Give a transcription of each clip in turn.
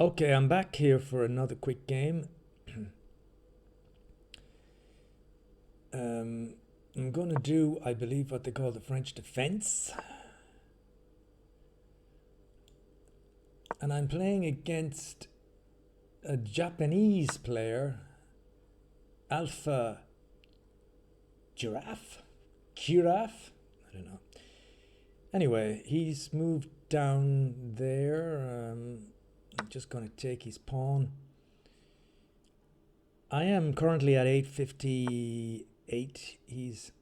Okay, I'm back here for another quick game. I'm gonna do, I believe, what they call the French defense. And I'm playing against a Japanese player, Alpha Giraffe? Giraffe? I don't know. Anyway, he's moved down there. I'm just gonna take his pawn. I am currently at 858. He's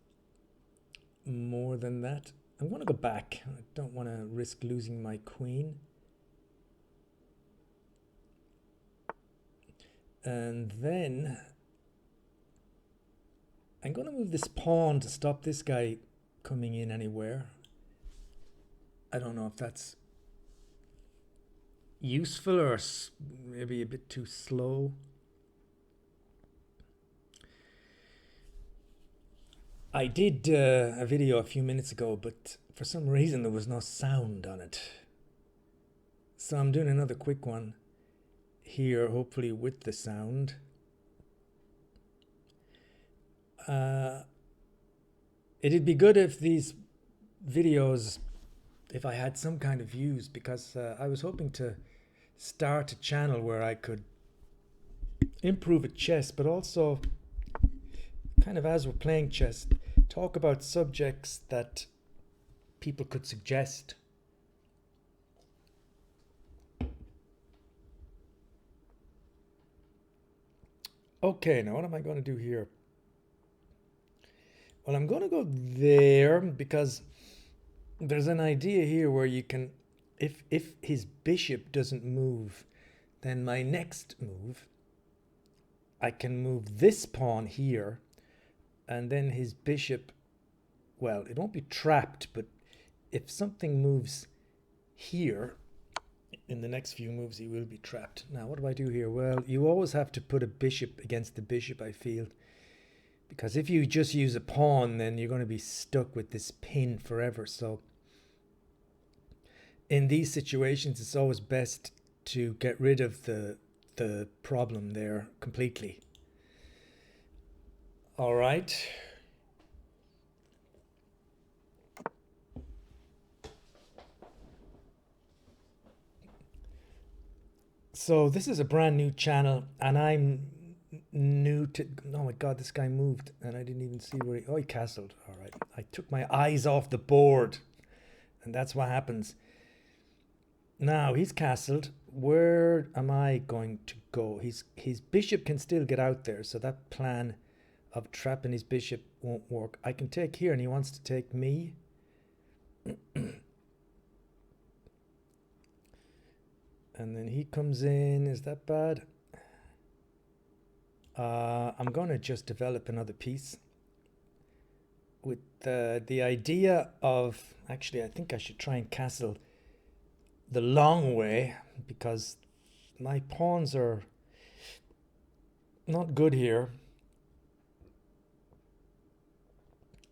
more than that. I'm going to go back. I don't want to risk losing my queen. And then I'm going to move this pawn to stop this guy coming in anywhere. I don't know if that's useful or maybe a bit too slow. I did a video a few minutes ago, but for some reason there was no sound on it. So I'm doing another quick one here, hopefully with the sound. It'd be good if these videos, if I had some kind of views, because I was hoping to start a channel where I could improve at chess, but also kind of as we're playing chess, talk about subjects that people could suggest. Okay, now what am I going to do here? Well, I'm going to go there because there's an idea here where you can, if his bishop doesn't move, then my next move, I can move this pawn here, and then his bishop, well, it won't be trapped, but if something moves here, in the next few moves he will be trapped. Now, what do I do here? Well, you always have to put a bishop against the bishop, I feel. Because if you just use a pawn, then you're going to be stuck with this pin forever. So in these situations, it's always best to get rid of the problem there completely. All right. So this is a brand new channel, and I'm new to. Oh my God, this guy moved, and I didn't even see where he. Oh, he castled. All right, I took my eyes off the board, and that's what happens. Now he's castled. Where am I going to go? His bishop can still get out there, so that plan of trapping his bishop won't work. I can take here, and he wants to take me. And then he comes in. Is that bad? I'm going to just develop another piece with the idea of, actually, I think I should try and castle the long way, because my pawns are not good here.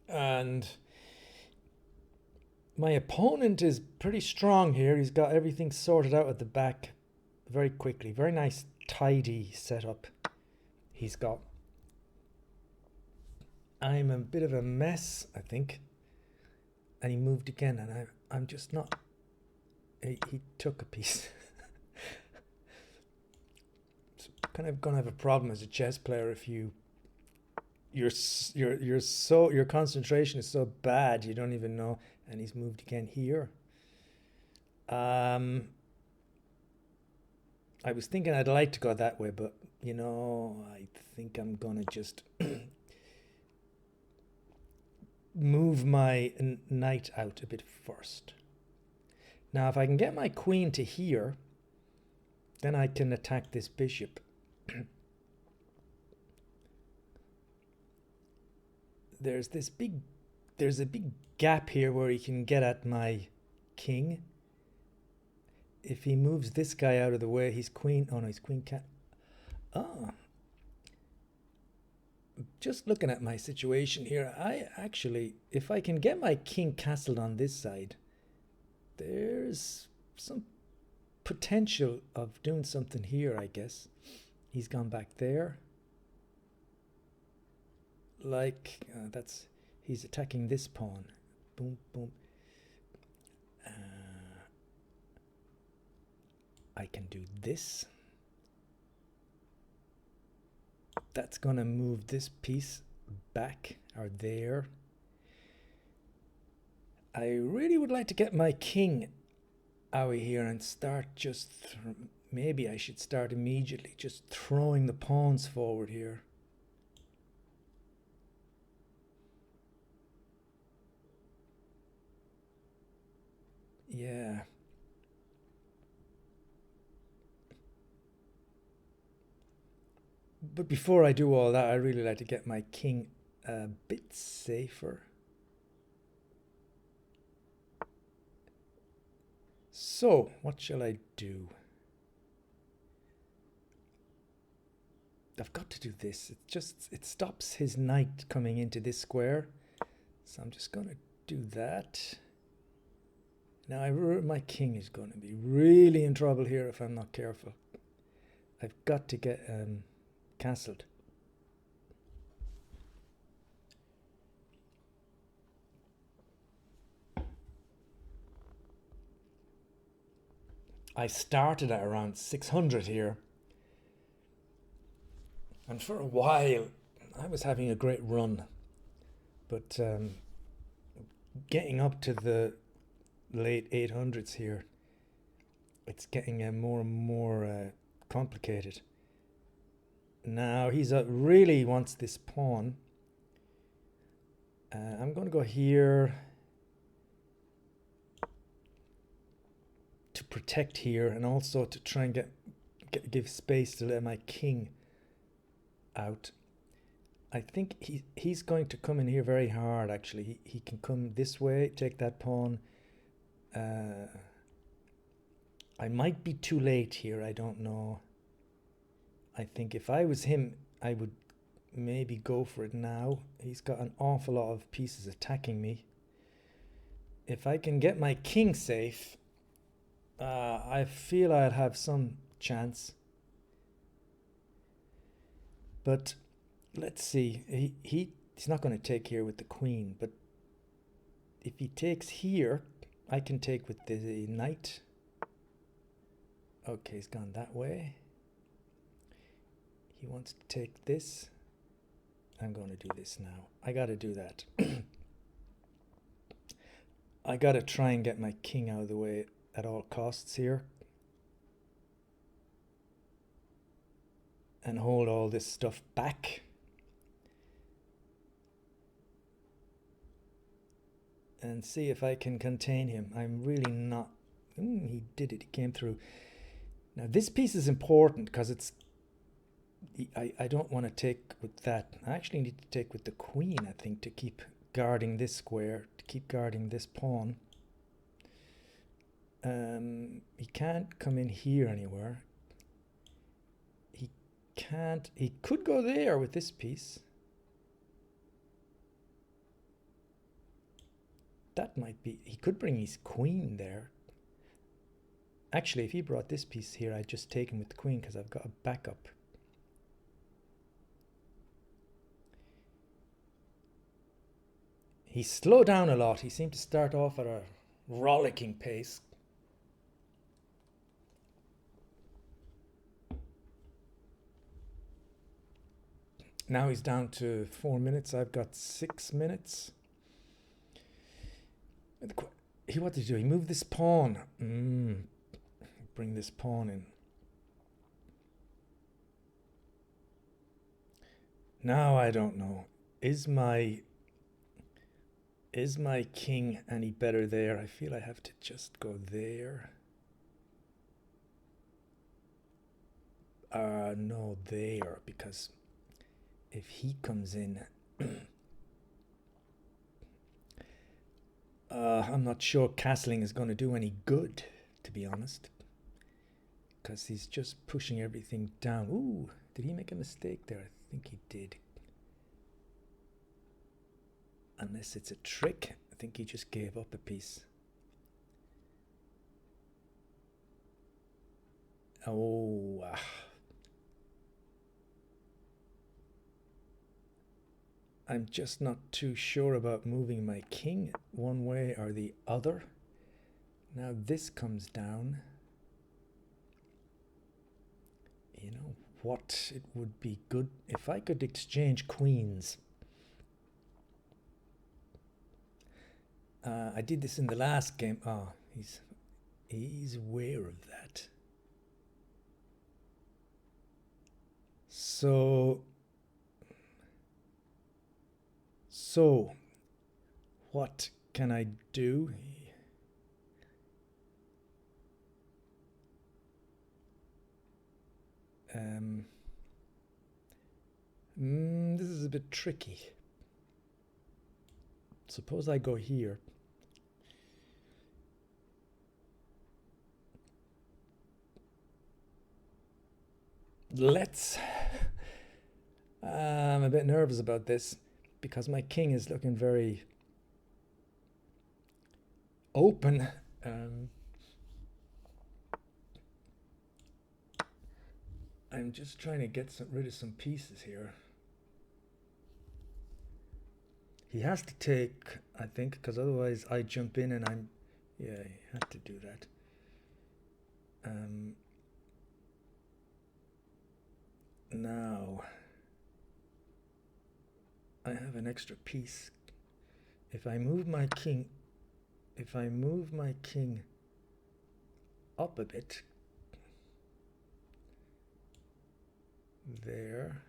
And my opponent is pretty strong here. He's got everything sorted out at the back very quickly. Very nice, tidy setup he's got. I'm a bit of a mess, I think. And he moved again, and I'm just not. He took a piece. So kind of gonna have a problem as a chess player if your concentration is so bad you don't even know. And he's moved again here. I was thinking I'd like to go that way, but you know, I think I'm gonna just move my knight out a bit first. Now, if I can get my queen to here, then I can attack this bishop. There's a big gap here where he can get at my king. If he moves this guy out of the way, his queen, oh no, his queen can't. Oh. Just looking at my situation here, I actually, if I can get my king castled on this side, there's some potential of doing something here, I guess. He's gone back there. Like, he's attacking this pawn. Boom, boom. I can do this. That's gonna move this piece back or there. I really would like to get my king out of here and start just, maybe I should start immediately just throwing the pawns forward here. Yeah. But before I do all that, I really like to get my king a bit safer. So, what shall I do? I've got to do this. It stops his knight coming into this square. So I'm just going to do that. Now my king is going to be really in trouble here if I'm not careful. I've got to get castled. I started at around 600 here. And for a while, I was having a great run. But getting up to the late 800s here, it's getting more and more complicated. Now he's really wants this pawn. I'm going to go here to protect here, and also to try and give space to let my king out. I think he's going to come in here very hard. Actually, he can come this way, take that pawn. I might be too late here, I don't know. I think if I was him, I would maybe go for it now. He's got an awful lot of pieces attacking me. If I can get my king safe, I feel I'd have some chance. But let's see. He's not going to take here with the queen, but if he takes here, I can take with the knight. Okay, he's gone that way. He wants to take this. I'm going to do this now. I got to do that. I got to try and get my king out of the way at all costs here. And hold all this stuff back. And see if I can contain him. I'm really not... he did it. He came through. Now this piece is important because it's... I don't want to take with that. I actually need to take with the queen, I think, to keep guarding this square, to keep guarding this pawn. He can't come in here anywhere. He can't... He could go there with this piece. That might be... He could bring his queen there. Actually, if he brought this piece here, I'd just take him with the queen because I've got a backup. He slowed down a lot. He seemed to start off at a rollicking pace. Now he's down to 4 minutes. I've got 6 minutes. What did he do? He moved this pawn. Bring this pawn in. Now I don't know. Is my king any better there? I feel I have to just go there. No, there, because if he comes in, I'm not sure castling is going to do any good, to be honest, because he's just pushing everything down. Ooh, did he make a mistake there? I think he did. Unless it's a trick, I think he just gave up a piece. Oh, I'm just not too sure about moving my king one way or the other. Now this comes down. You know what? It would be good if I could exchange queens. I did this in the last game. Oh, he's aware of that. So what can I do? This is a bit tricky. Suppose I go here. Let's. I'm a bit nervous about this because my king is looking very open. I'm just trying to get rid of some pieces here. He has to take, I think, because otherwise I jump in and I'm... Yeah, he had to do that. Now, I have an extra piece. If I move my king up a bit, there,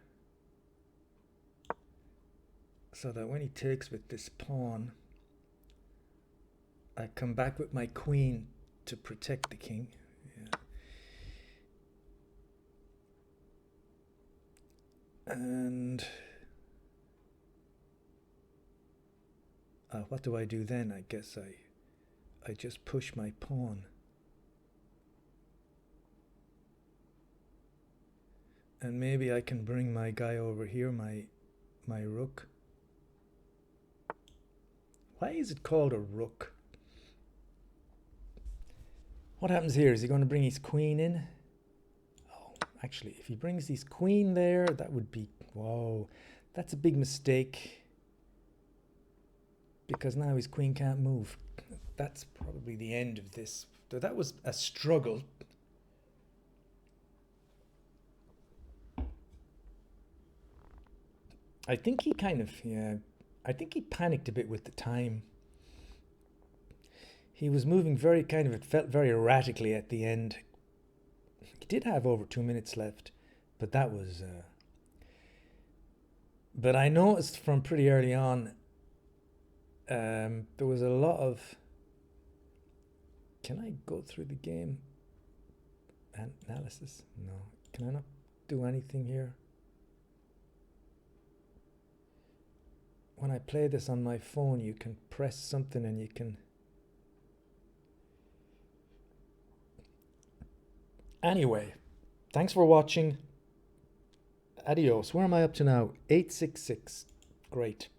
so that when he takes with this pawn, I come back with my queen to protect the king. Yeah. And what do I do then? I guess I just push my pawn. And maybe I can bring my guy over here, my rook. Why is it called a rook? What happens here? Is he going to bring his queen in? Oh, actually, if he brings his queen there, that would be... Whoa, that's a big mistake. Because now his queen can't move. That's probably the end of this. So that was a struggle. I think he kind of, yeah, I think he panicked a bit with the time. He was moving very kind of, it felt very erratically at the end. He did have over 2 minutes left, but that was... But I noticed from pretty early on, there was a lot of... Can I go through the game? Analysis? No. Can I not do anything here? When I play this on my phone, you can press something and you can... Anyway, thanks for watching. Adios. Where am I up to now? 866. Great.